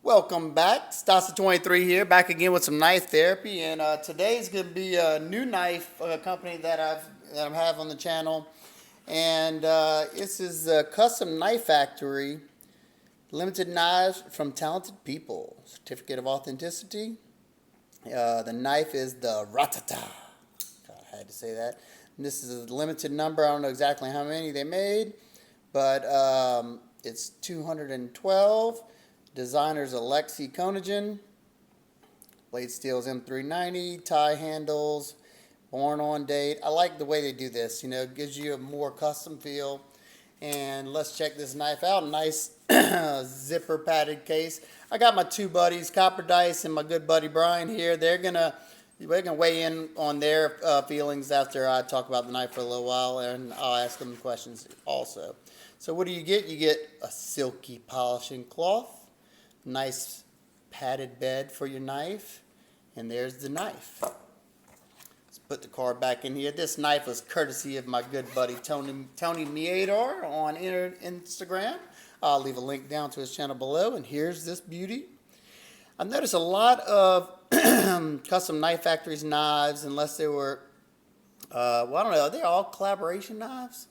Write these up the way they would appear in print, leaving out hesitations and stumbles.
Welcome back. Stasa23 here, back again with some knife therapy, and today's going to be a new knife company that I have on the channel, and this is a Custom Knife Factory, limited knives from talented people, certificate of authenticity. The knife is the Ratata. I had to say that. And this is a limited number. I don't know exactly how many they made, but it's 212. Designer's Alexi Konigan. Blade steel's M390. Tie handles. Born on date. I like the way they do this. You know, it gives you a more custom feel. And let's check this knife out. Nice zipper padded case. I got my two buddies, Copper Dice and my good buddy Brian here. They're gonna weigh in on their feelings after I talk about the knife for a little while, and I'll ask them questions also. So what do you get? You get a silky polishing cloth. Nice padded bed for your knife, and there's the knife. Let's put the card back in here. This knife was courtesy of my good buddy Tony Miador on Instagram. I'll leave a link down to his channel below, and here's this beauty. I've noticed a lot of Custom Knife Factory's knives, unless they were, well, I don't know, are they all collaboration knives?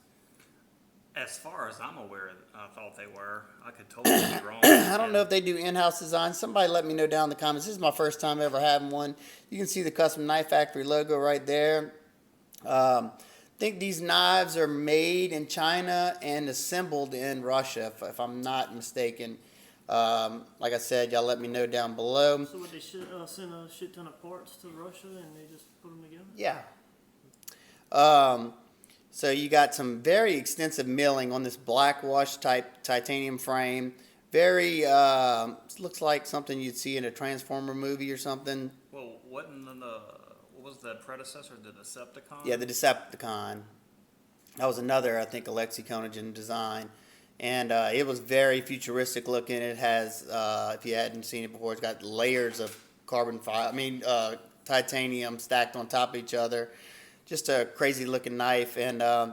As far as I'm aware, I thought they were. I could totally be wrong. I don't know if they do in-house design. Somebody let me know down in the comments. This is my first time ever having one. You can see the Custom Knife Factory logo right there. I think these knives are made in China and assembled in Russia, if I'm not mistaken. Like I said, y'all let me know down below. So would they send a shit ton of parts to Russia and they just put them together? Yeah. So you got some very extensive milling on this black wash type titanium frame. Very, looks like something you'd see in a Transformer movie or something. Well, what was the predecessor, the Decepticon? Yeah, the Decepticon. That was another, I think, Alexi Konigan design. And it was very futuristic looking. It has, if you hadn't seen it before, it's got layers of titanium stacked on top of each other. Just a crazy looking knife, and I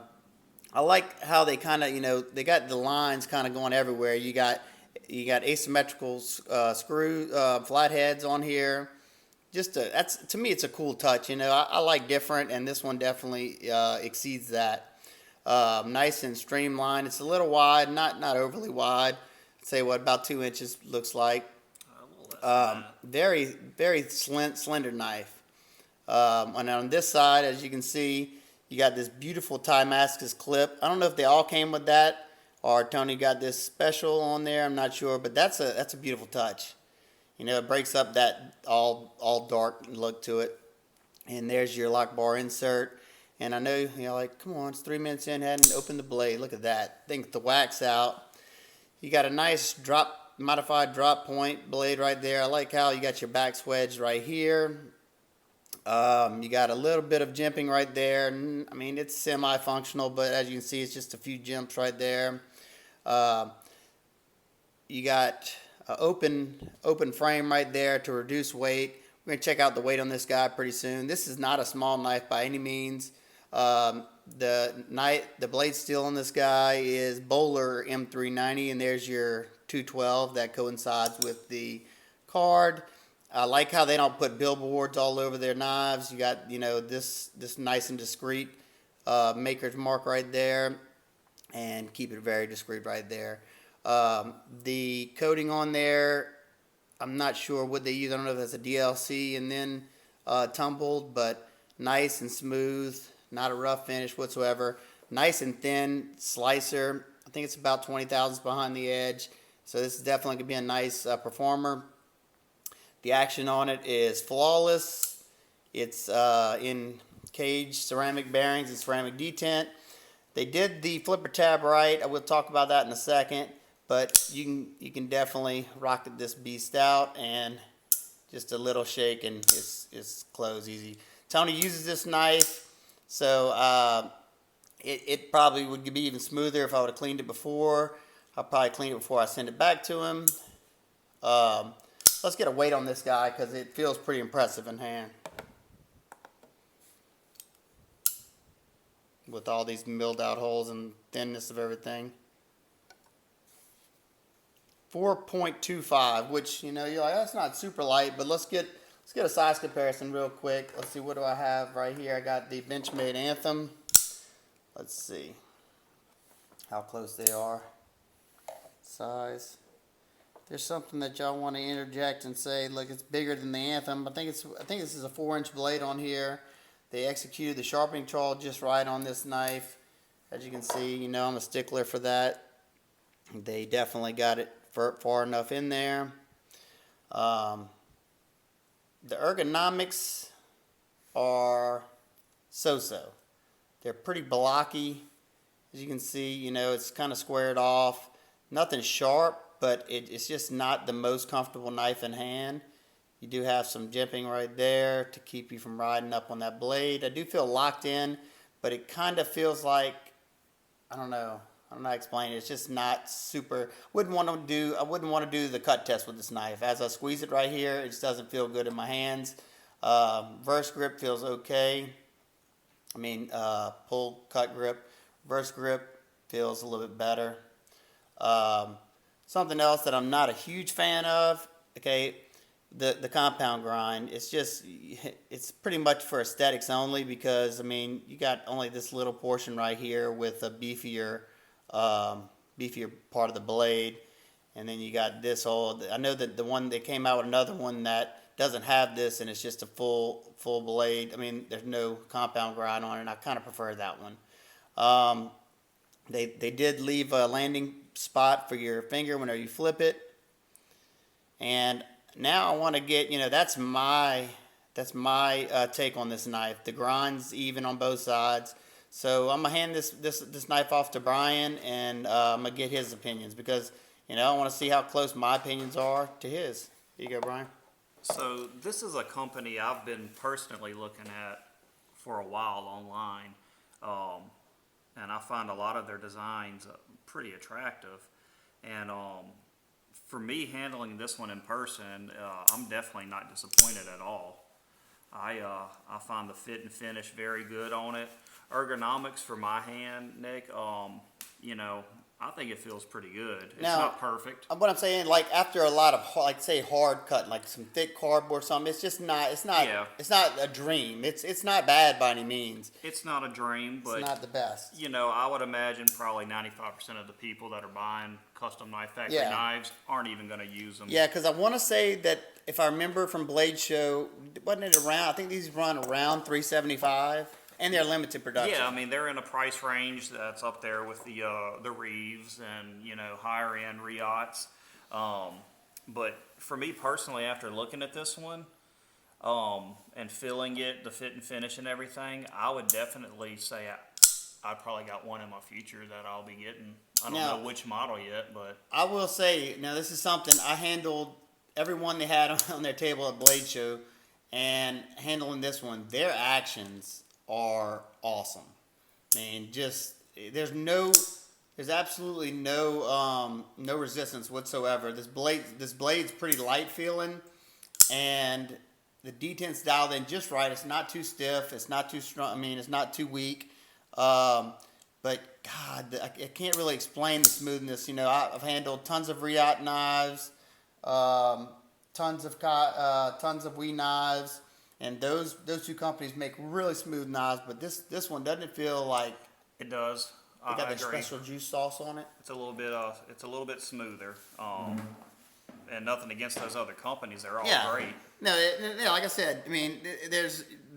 like how they kind of, they got the lines kind of going everywhere. You got asymmetrical screw flatheads on here. That's, to me, it's a cool touch. I like different, and this one definitely exceeds that. Nice and streamlined. It's a little wide, not overly wide. I'd say about 2 inches looks like. Very, very slender knife. And on this side, as you can see, you got this beautiful Damascus clip. I don't know if they all came with that, or Tony got this special on there. I'm not sure, but that's a beautiful touch. It breaks up that all dark look to it. And there's your lock bar insert. And I know, like, come on, it's 3 minutes in, hadn't opened the blade. Look at that. Think the wax out. You got a nice modified drop point blade right there. I like how you got your back wedged right here. You got a little bit of jimping right there. I mean, it's semi-functional, but as you can see, it's just a few jimps right there. You got an open frame right there to reduce weight. We're going to check out the weight on this guy pretty soon. This is not a small knife by any means. The blade steel on this guy is Bowler M390, and there's your 212 that coincides with the card. I like how they don't put billboards all over their knives. You got, this nice and discreet maker's mark right there, and keep it very discreet right there. The coating on there, I'm not sure what they use. I don't know if that's a DLC and then tumbled, but nice and smooth, not a rough finish whatsoever. Nice and thin slicer. I think it's about 20 thousandths behind the edge, so this is definitely going to be a nice performer. The action on it is flawless. It's in cage ceramic bearings and ceramic detent. They did the flipper tab right. I will talk about that in a second, but you can definitely rock this beast out, and just a little shake and it's closed easy. Tony uses this knife, so it probably would be even smoother if I would have cleaned it before. I'll probably clean it before I send it back to him. Let's get a weight on this guy because it feels pretty impressive in hand. With all these milled out holes and thinness of everything. 4.25, which, you're like, that's not super light, but let's get a size comparison real quick. Let's see, what do I have right here? I got the Benchmade Anthem. Let's see how close they are. Size. There's something that y'all want to interject and say, look, it's bigger than the Anthem. I think this is a 4-inch blade on here. They executed the sharpening trawl just right on this knife. As you can see, I'm a stickler for that. They definitely got it far enough in there. The ergonomics are so-so. They're pretty blocky. As you can see, it's kind of squared off. Nothing sharp, but it's just not the most comfortable knife in hand. You do have some jimping right there to keep you from riding up on that blade. I do feel locked in, but it kind of feels like, I don't know how to explain it. It's just not super. I wouldn't want to do the cut test with this knife. As I squeeze it right here, it just doesn't feel good in my hands. Verse grip feels okay. Pull cut grip. Verse grip feels a little bit better. Something else that I'm not a huge fan of, okay, the compound grind. It's pretty much for aesthetics only, because you got only this little portion right here with a beefier part of the blade, and then you got this whole. I know that the one that came out with another one that doesn't have this, and it's just a full blade. There's no compound grind on it, and I kind of prefer that one. They did leave a landing spot for your finger whenever you flip it. And now I want to get, that's my take on this knife. The grind's even on both sides. So I'm gonna hand this knife off to Brian, and I'm gonna get his opinions, because I want to see how close my opinions are to his. Here you go, Brian. So this is a company I've been personally looking at for a while online. And I find a lot of their designs pretty attractive. And for me, handling this one in person, I'm definitely not disappointed at all. I find the fit and finish very good on it. Ergonomics for my hand, Nick, I think it feels pretty good. It's not perfect. What I'm saying, like after a lot of hard cut, like some thick cardboard or something, it's not a dream. It's not bad by any means. It's not a dream, but it's not the best. I would imagine probably 95% of the people that are buying custom knife factory knives aren't even going to use them. Yeah, because I want to say that if I remember from Blade Show, wasn't it around? I think these run around $375. And they're limited production. Yeah, they're in a price range that's up there with the Reeves and higher end Riots. But for me personally, after looking at this one and feeling it, the fit and finish and everything, I would definitely say I probably got one in my future that I'll be getting. I don't know which model yet, but I will say, now this is something I handled. Every one they had on their table at Blade Show, and handling this one, their actions are awesome. There's absolutely no resistance whatsoever. This blade's pretty light feeling, and the detent's dialed in just right. It's not too stiff. It's not too strong. It's not too weak. But God, I can't really explain the smoothness. I've handled tons of Riot knives, tons of Wee knives. And those two companies make really smooth knives, but this one doesn't feel like it does. They got the special juice sauce on it. It's a little bit smoother. And nothing against those other companies; they're all great. No, like I said,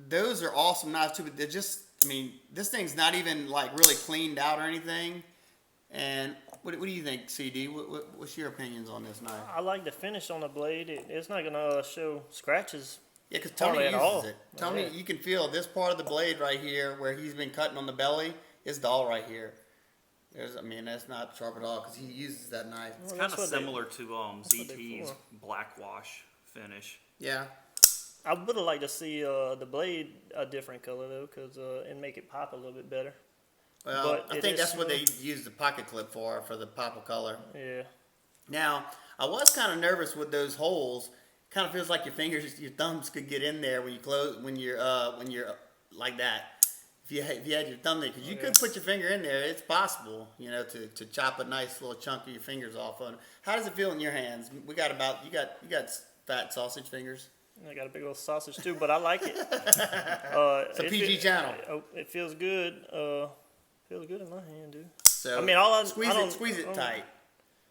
those are awesome knives too. But they're just, this thing's not even like really cleaned out or anything. And what do you think, CD? What's your opinions on this knife? I like the finish on the blade. It's not gonna show scratches. Yeah, because Tony uses it. Tony, you can feel this part of the blade right here where he's been cutting on the belly is dull right here. That's not sharp at all because he uses that knife. It's kind of similar to ZT's black wash finish. Yeah. I would have liked to see the blade a different color though, because and make it pop a little bit better. Well, I think that's what they use the pocket clip for the pop of color. Yeah. Now, I was kind of nervous with those holes. Kind of feels like your thumbs could get in there when you're like that. if you had your thumb there, because you could put your finger in there. It's possible, to chop a nice little chunk of your fingers off on. How does it feel in your hands? You got fat sausage fingers. I got a big old sausage too, but I like it. It's a PG channel. It feels good. Feels good in my hand, dude. So I mean, squeeze it tight.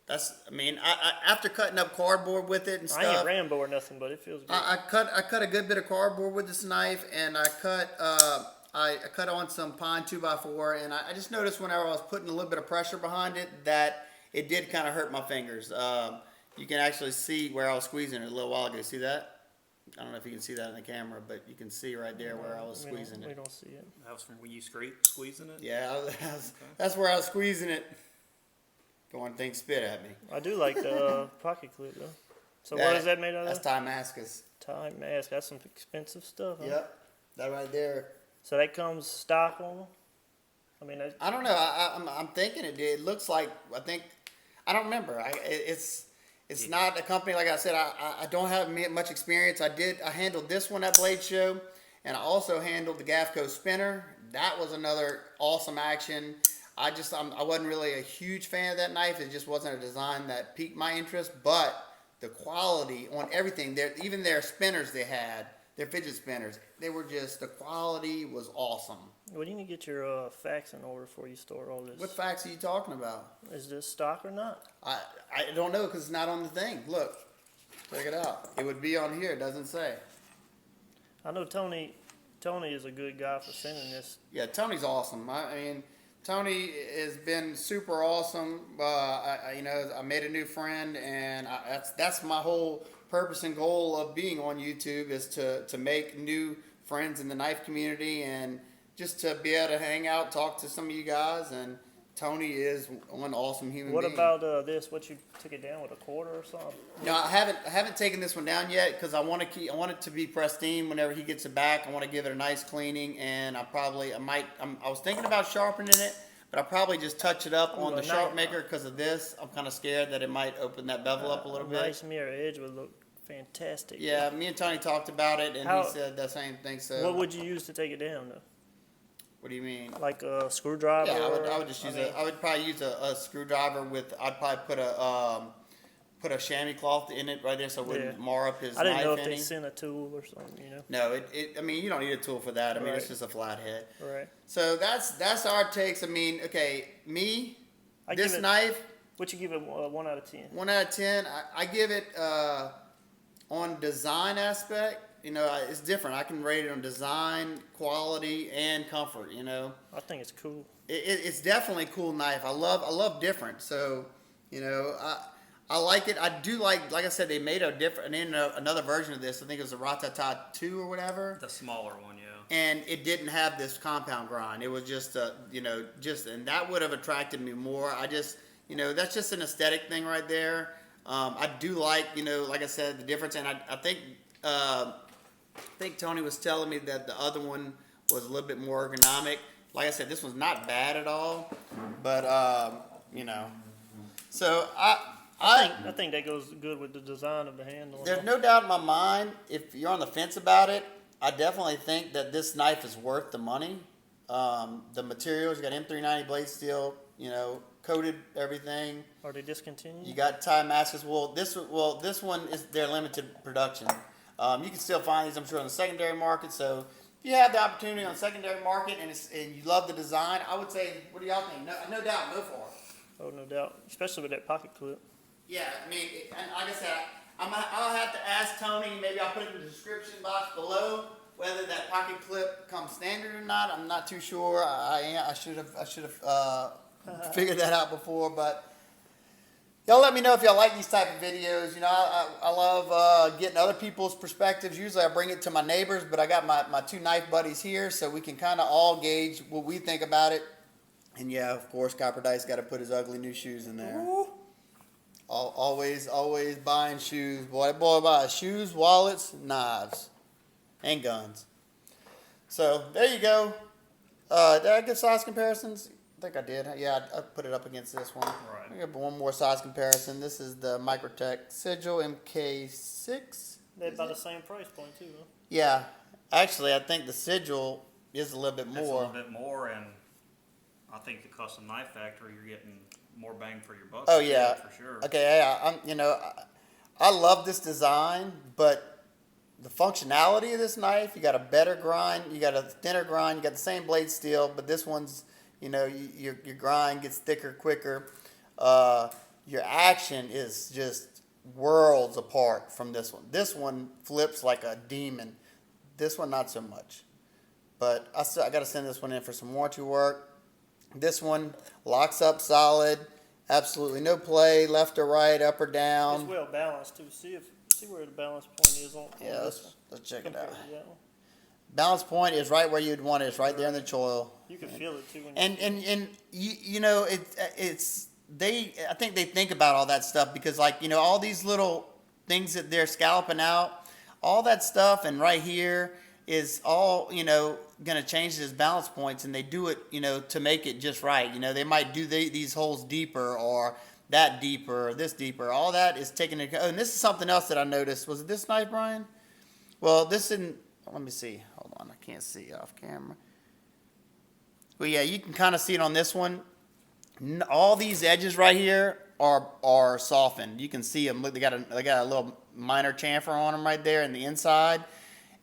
After cutting up cardboard with it and stuff. I ain't Rambo or nothing, but it feels good. I cut a good bit of cardboard with this knife, and I cut on some pine 2x4, and I just noticed whenever I was putting a little bit of pressure behind it that it did kind of hurt my fingers. You can actually see where I was squeezing it a little while ago. See that? I don't know if you can see that in the camera, but you can see right there where I was squeezing it. We don't see it. That was from when you squeezing it? Yeah, that's where I was squeezing it. Going things spit at me. I do like the pocket clip though. So what is that made out of? That's Damascus. Time mask. That's some expensive stuff. Huh? Yep, that right there. So that comes stock on them? I mean, I don't know. I'm thinking it did. It looks like, I don't remember. It's not a company, like I said, I don't have much experience. I handled this one at Blade Show, and I also handled the Gafco spinner. That was another awesome action. I wasn't really a huge fan of that knife. It just wasn't a design that piqued my interest, but the quality on everything, even their spinners they had, their fidget spinners, the quality was awesome. Well, you need to get your facts in order before you store all this. What facts are you talking about? Is this stock or not? I don't know because it's not on the thing. Look, check it out. It would be on here. It doesn't say. I know Tony is a good guy for sending this. Yeah, Tony's awesome. I mean, Tony has been super awesome. I made a new friend, and that's my whole purpose and goal of being on YouTube is to make new friends in the knife community and just to be able to hang out, talk to some of you guys. And Tony is one awesome human being. What about this? What, you took it down with a quarter or something? No, I haven't taken this one down yet because I want it to be pristine whenever he gets it back. I want to give it a nice cleaning, and I was thinking about sharpening it, but I probably just touch it up on the sharp maker because of this. I'm kind of scared that it might open that bevel up a little bit. Nice mirror edge would look fantastic. Yeah, me and Tony talked about it, and he said the same thing. So, what would you use to take it down, though? What do you mean? Like a screwdriver? Yeah, I would just use I would probably use a screwdriver with. I'd probably put a chamois cloth in it right there so it wouldn't mar up his knife. I didn't know if any. they sent a tool or something, No, I mean, you don't need a tool for that. I mean, it's just a flat head. Right. So that's our takes. I mean, okay, this knife. What you give it 1 out of 10? 1 out of 10. I give it on design aspect. It's different. I can rate it on design, quality, and comfort. I think it's cool. It's definitely a cool knife. I love different. So, I like it. I do like I said, they made another version of this. I think it was a Ratata 2 or whatever. The smaller one, yeah. And it didn't have this compound grind. It was just and that would have attracted me more. That's just an aesthetic thing right there. I do like I said, the difference. And I think Tony was telling me that the other one was a little bit more ergonomic. Like I said, this one's not bad at all, but So I think that goes good with the design of the handle. There's no doubt in my mind. If you're on the fence about it, I definitely think that this knife is worth the money. The materials, you got M390 blade steel, coated everything. Are they discontinued? You got Damascus. This one is their limited production. You can still find these, I'm sure, on the secondary market. So if you have the opportunity on the secondary market and you love the design, I would say, what do y'all think? No doubt, go for it. Oh, no doubt, especially with that pocket clip. Yeah, I mean, and like I said, I'll have to ask Tony. Maybe I'll put it in the description box below whether that pocket clip comes standard or not. I'm not too sure. I should have figured that out before, but. Y'all let me know if y'all like these type of videos. I love getting other people's perspectives. Usually I bring it to my neighbors, but I got my two knife buddies here, so we can kind of all gauge what we think about it. And yeah, of course, Copper Dice got to put his ugly new shoes in there. Ooh. Always buying shoes. Boy buys shoes, wallets, knives, and guns. So there you go. Did I get size comparisons? I think I did. Yeah, I put it up against this one. Right. I got one more size comparison. This is the Microtech Sigil MK6. They're about the same price point too, huh? Yeah. Actually, I think the Sigil is a little bit It's a more. little bit more, and I think the custom knife factory, you're getting more bang for your buck. Oh with yeah, that, for sure. okay, yeah. I love this design, but the functionality of this knife, you got a better grind, you got a thinner grind, you got the same blade steel, but this one's, your grind gets thicker quicker. Your action is just worlds apart from this one. This one flips like a demon. This one not so much. But I got to send this one in for some warranty work. This one locks up solid, absolutely no play, left or right, up or It's down. well balanced too. See where the balance point is on Yeah, this one let's check it compared out. to that one. Balance point is right where you'd want it. It's right there in the choil. You can feel it too. When And it's they. I think they think about all that stuff because all these little things that they're scalloping out, all that stuff, and right here is all going to change his balance points, and they do it to make it just right. They might do these holes deeper or that deeper or this deeper. All that is taken into. Oh, and this is something else that I noticed. Was it this knife, Brian? Well, this didn't. Let me see. Hold on, I can't see off camera. Well, yeah, you can kind of see it on this one. All these edges right here are softened. You can see them. Look, they got a little minor chamfer on them right there in the inside,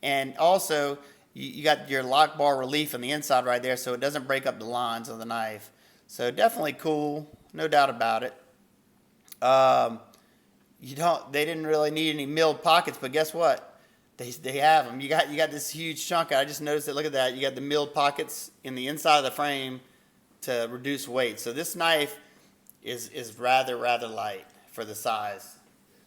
and also you got your lock bar relief on the inside right there, so it doesn't break up the lines of the knife. So definitely cool, no doubt about it. They didn't really need any milled pockets, but guess what? They have them. You got this huge chunk. I just noticed it. Look at that. You got the milled pockets in the inside of the frame to reduce weight. So this knife is rather light for the size.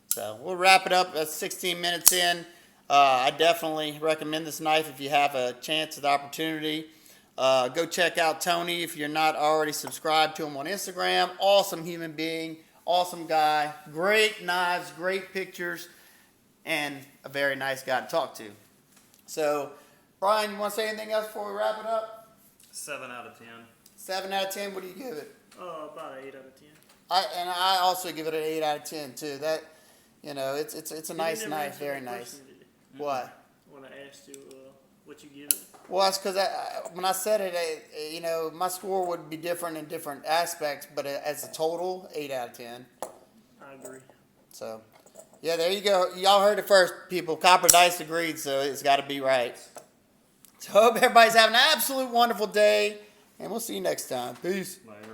So we'll wrap it up. That's 16 minutes in. I definitely recommend this knife if you have a chance, the opportunity. Go check out Tony if you're not already subscribed to him on Instagram. Awesome human being, awesome guy, great knives, great pictures, and a very nice guy to talk to. So, Brian, you want to say anything else before we wrap it up? 7 out of 10. 7 out of 10. What do you give it? about an 8 out of 10. I also give it an 8 out of 10 too. That it's a nice You never knife, answered very that nice. question, did you? What? When I asked you what you give it. Well, that's because when I said it, my score would be different in different aspects, but as a total, 8 out of 10. I agree. So, yeah, there you go. Y'all heard it first, people. Copper Dice agreed, so it's got to be right. So, hope everybody's having an absolute wonderful day, and we'll see you next time. Peace. Later.